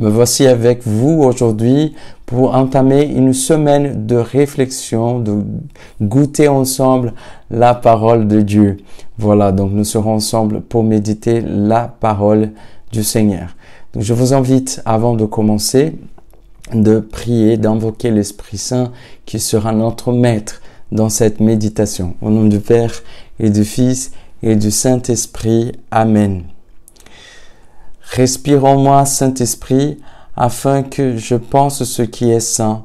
Me voici avec vous aujourd'hui pour entamer une semaine de réflexion, de goûter ensemble la parole de Dieu. Voilà, donc nous serons ensemble pour méditer la parole du Seigneur. Donc je vous invite, avant de commencer, de prier, d'invoquer l'Esprit Saint qui sera notre maître dans cette méditation. Au nom du Père et du Fils et du Saint-Esprit. Amen. Respire en moi, Saint-Esprit, afin que je pense ce qui est saint.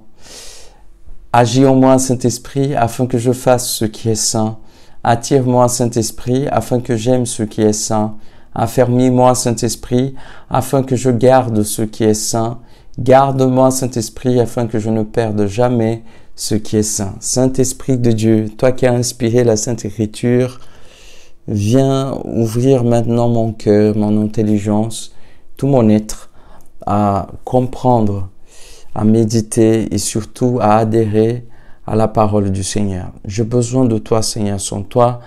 Agis en moi, Saint-Esprit, afin que je fasse ce qui est saint. Attire-moi, Saint-Esprit, afin que j'aime ce qui est saint. Affermis-moi, Saint-Esprit, afin que je garde ce qui est saint. Garde-moi, Saint-Esprit, afin que je ne perde jamais ce qui est saint. Saint-Esprit de Dieu, toi qui as inspiré la Sainte Écriture, viens ouvrir maintenant mon cœur, mon intelligence, tout mon être à comprendre, à méditer et surtout à adhérer à la parole du Seigneur. J'ai besoin de toi, Seigneur. Sans toi,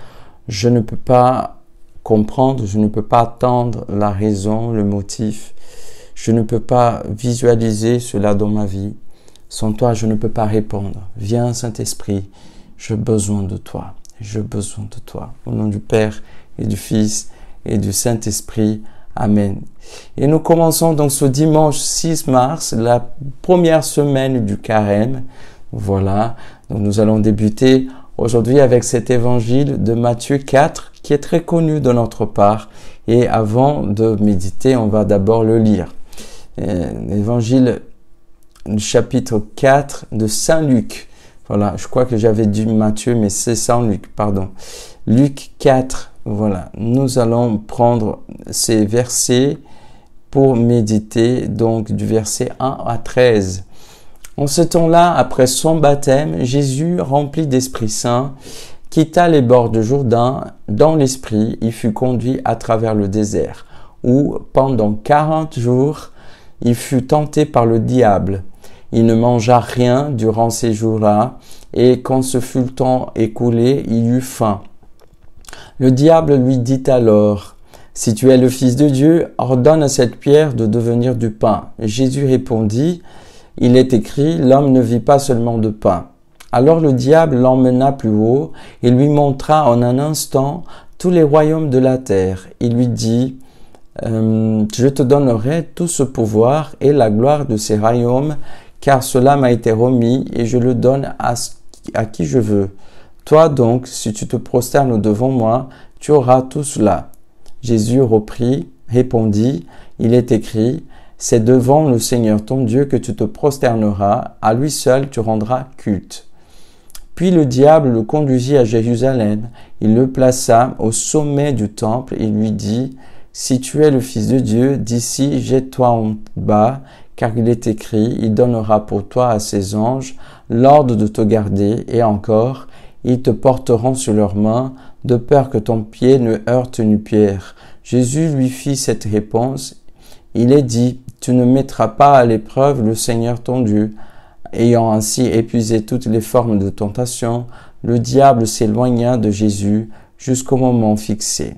je ne peux pas comprendre, je ne peux pas attendre la raison, le motif. Je ne peux pas visualiser cela dans ma vie. Sans toi, je ne peux pas répondre. Viens, Saint-Esprit, j'ai besoin de toi. J'ai besoin de toi. Au nom du Père et du Fils et du Saint-Esprit. Amen. Et nous commençons donc ce dimanche 6 mars, la première semaine du Carême. Voilà. Donc nous allons débuter aujourd'hui avec cet évangile de Matthieu 4 qui est très connu de notre part. Et avant de méditer, on va d'abord le lire. L'évangile chapitre 4 de Saint Luc. Voilà, je crois que j'avais dit Matthieu, mais c'est Saint Luc, pardon. Luc 4, voilà. Nous allons prendre ces versets pour méditer, donc du verset 1 à 13. En ce temps-là, après son baptême, Jésus, rempli d'Esprit Saint, quitta les bords de Jourdain. Dans l'Esprit, il fut conduit à travers le désert, où, pendant 40 jours, il fut tenté par le diable. Il ne mangea rien durant ces jours-là, et quand ce fut le temps écoulé, il eut faim. Le diable lui dit alors, « Si tu es le Fils de Dieu, ordonne à cette pierre de devenir du pain. » Jésus répondit, « Il est écrit, l'homme ne vit pas seulement de pain. » Alors le diable l'emmena plus haut et lui montra en un instant tous les royaumes de la terre. Il lui dit, je te donnerai tout ce pouvoir et la gloire de ces royaumes, car cela m'a été remis et je le donne à qui je veux. Toi donc, si tu te prosternes devant moi, tu auras tout cela. Jésus répondit, il est écrit, c'est devant le Seigneur ton Dieu que tu te prosterneras, à lui seul tu rendras culte. Puis le diable le conduisit à Jérusalem, il le plaça au sommet du temple et lui dit, si tu es le Fils de Dieu, d'ici jette-toi en bas, car il est écrit, il donnera pour toi à ses anges l'ordre de te garder, et encore, ils te porteront sur leurs mains, de peur que ton pied ne heurte une pierre. Jésus lui fit cette réponse, il est dit, tu ne mettras pas à l'épreuve le Seigneur ton Dieu. Ayant ainsi épuisé toutes les formes de tentation, le diable s'éloigna de Jésus jusqu'au moment fixé.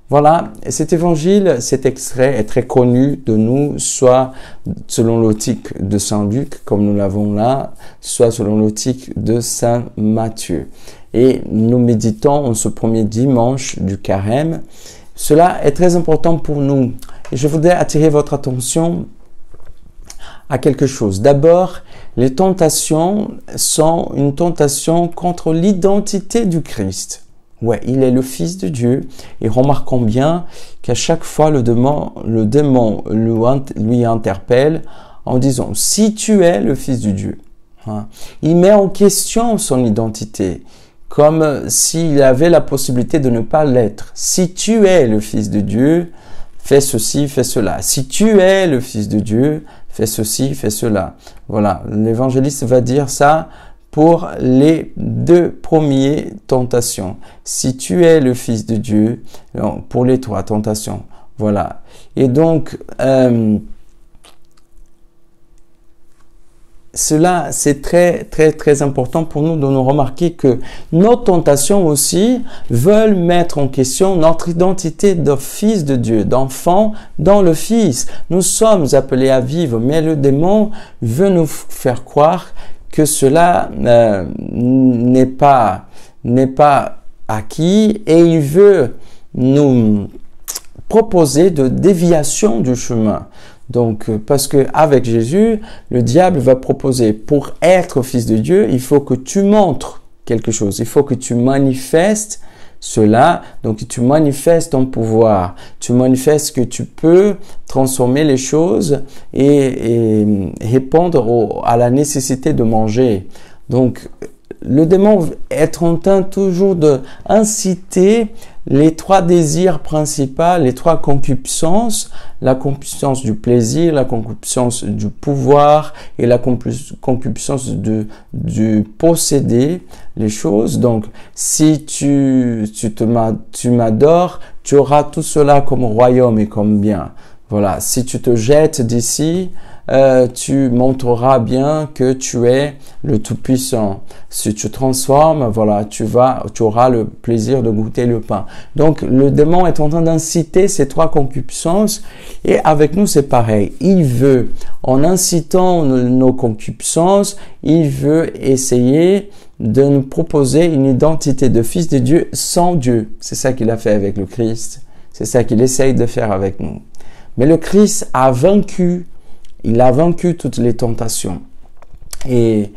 Voilà, cet évangile, cet extrait est très connu de nous, soit selon l'optique de Saint Luc, comme nous l'avons là, soit selon l'optique de Saint Matthieu. Et nous méditons en ce premier dimanche du Carême. Cela est très important pour nous. Et je voudrais attirer votre attention à quelque chose. D'abord, les tentations sont une tentation contre l'identité du Christ. Ouais, il est le Fils de Dieu. Et remarquons bien qu'à chaque fois, le démon lui interpelle en disant « Si tu es le Fils de Dieu ». Il met en question son identité, comme s'il avait la possibilité de ne pas l'être. Si tu es le Fils de Dieu, fais ceci, fais cela. Si tu es le Fils de Dieu, fais ceci, fais cela. Voilà, l'évangéliste va dire ça pour les deux premières tentations. Si tu es le Fils de Dieu, pour les trois tentations. Voilà. Et donc, cela, c'est très, très, très important pour nous de nous remarquer que nos tentations aussi veulent mettre en question notre identité de fils de Dieu, d'enfant dans le Fils. Nous sommes appelés à vivre, mais le démon veut nous faire croire que cela n'est pas acquis et il veut nous proposer de déviation du chemin. Donc, parce que avec Jésus, le diable va proposer, pour être fils de Dieu, il faut que tu montres quelque chose. Il faut que tu manifestes cela. Donc, tu manifestes ton pouvoir. Tu manifestes que tu peux transformer les choses et répondre à la nécessité de manger. Donc, le démon est en train toujours d'inciter les trois désirs principaux, les trois concupiscences, la concupiscence du plaisir, la concupiscence du pouvoir et la concupiscence du posséder les choses. Donc, si tu m'adores, tu auras tout cela comme royaume et comme bien. Voilà. Si tu te jettes d'ici, tu montreras bien que tu es le Tout-Puissant. Si tu transformes, voilà, tu auras le plaisir de goûter le pain. Donc, le démon est en train d'inciter ces trois concupiscences et avec nous, c'est pareil. Il veut, en incitant nos concupiscences, il veut essayer de nous proposer une identité de fils de Dieu sans Dieu. C'est ça qu'il a fait avec le Christ. C'est ça qu'il essaye de faire avec nous. Mais le Christ a vaincu. Il a vaincu toutes les tentations. Et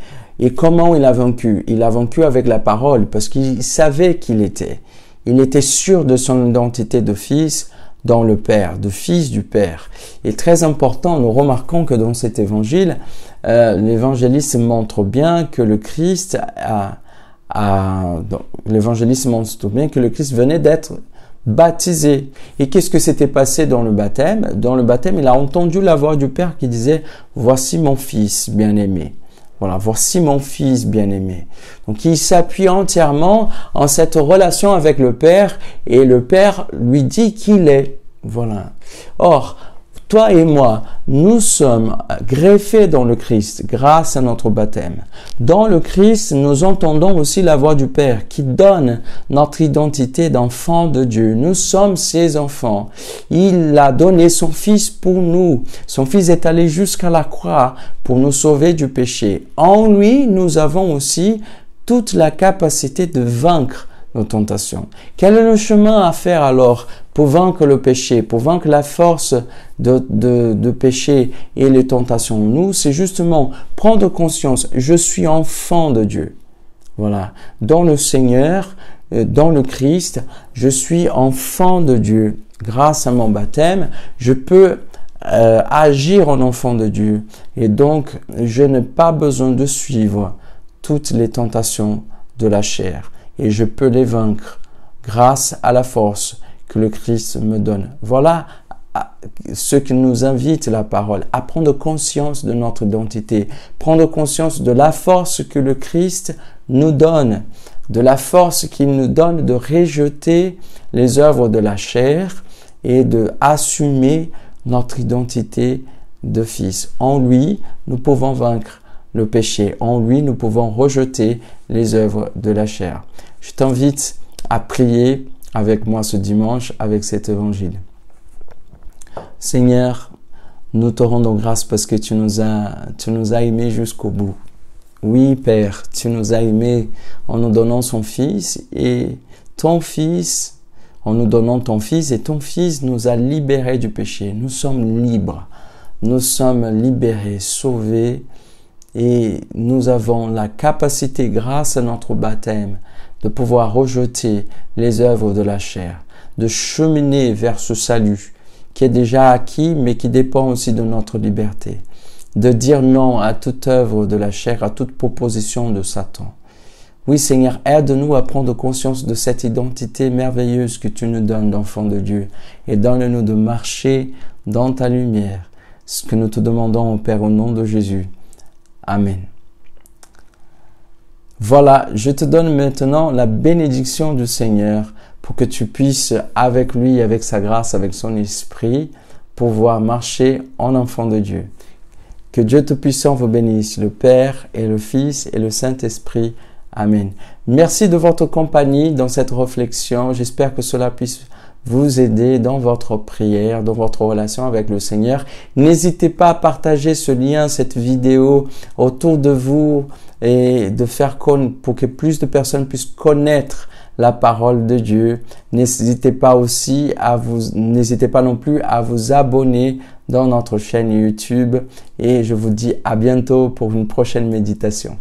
comment il a vaincu? Il a vaincu avec la parole parce qu'il savait qu'il était. Il était sûr de son identité de fils dans le Père, de fils du Père. Et très important, nous remarquons que dans cet évangile, l'évangéliste montre bien que le Christ l'évangéliste montre bien que le Christ venait d'être baptisé. Et qu'est-ce que s'était passé dans le baptême? Dans le baptême, il a entendu la voix du Père qui disait « Voici mon fils bien-aimé ». Voilà, voici mon fils bien-aimé. Donc, il s'appuie entièrement en cette relation avec le Père et le Père lui dit qu'il est. Voilà. Or, toi et moi, nous sommes greffés dans le Christ grâce à notre baptême. Dans le Christ, nous entendons aussi la voix du Père qui donne notre identité d'enfant de Dieu. Nous sommes ses enfants. Il a donné son Fils pour nous. Son Fils est allé jusqu'à la croix pour nous sauver du péché. En lui, nous avons aussi toute la capacité de vaincre nos tentations. Quel est le chemin à faire alors pour vaincre le péché, pour vaincre la force de péché et les tentations? Nous, c'est justement prendre conscience, je suis enfant de Dieu. Voilà. Dans le Seigneur, dans le Christ, je suis enfant de Dieu. Grâce à mon baptême, je peux agir en enfant de Dieu. Et donc, je n'ai pas besoin de suivre toutes les tentations de la chair. Et je peux les vaincre grâce à la force que le Christ me donne. Voilà ce qui nous invite la parole, à prendre conscience de notre identité, prendre conscience de la force que le Christ nous donne, de la force qu'il nous donne de rejeter les œuvres de la chair et de assumer notre identité de fils. En lui, nous pouvons vaincre le péché. En lui, nous pouvons rejeter les œuvres de la chair. Je t'invite à prier avec moi ce dimanche avec cet évangile. Seigneur, nous te rendons grâce parce que tu nous as aimés jusqu'au bout. Oui, Père, tu nous as aimés en nous donnant son Fils et ton Fils, en nous donnant ton Fils et ton Fils nous a libérés du péché. Nous sommes libres, nous sommes libérés, sauvés et nous avons la capacité, grâce à notre baptême, de pouvoir rejeter les œuvres de la chair, de cheminer vers ce salut qui est déjà acquis, mais qui dépend aussi de notre liberté, de dire non à toute œuvre de la chair, à toute proposition de Satan. Oui, Seigneur, aide-nous à prendre conscience de cette identité merveilleuse que tu nous donnes d'enfants de Dieu et donne-nous de marcher dans ta lumière. Ce que nous te demandons, au Père, au nom de Jésus. Amen. Voilà, je te donne maintenant la bénédiction du Seigneur pour que tu puisses, avec lui, avec sa grâce, avec son esprit, pouvoir marcher en enfant de Dieu. Que Dieu Tout-Puissant vous bénisse, le Père et le Fils et le Saint-Esprit. Amen. Merci de votre compagnie dans cette réflexion. J'espère que cela puisse vous aider dans votre prière, dans votre relation avec le Seigneur. N'hésitez pas à partager ce lien, cette vidéo autour de vous et de faire pour que plus de personnes puissent connaître la parole de Dieu. N'hésitez pas non plus à vous abonner dans notre chaîne YouTube et je vous dis à bientôt pour une prochaine méditation.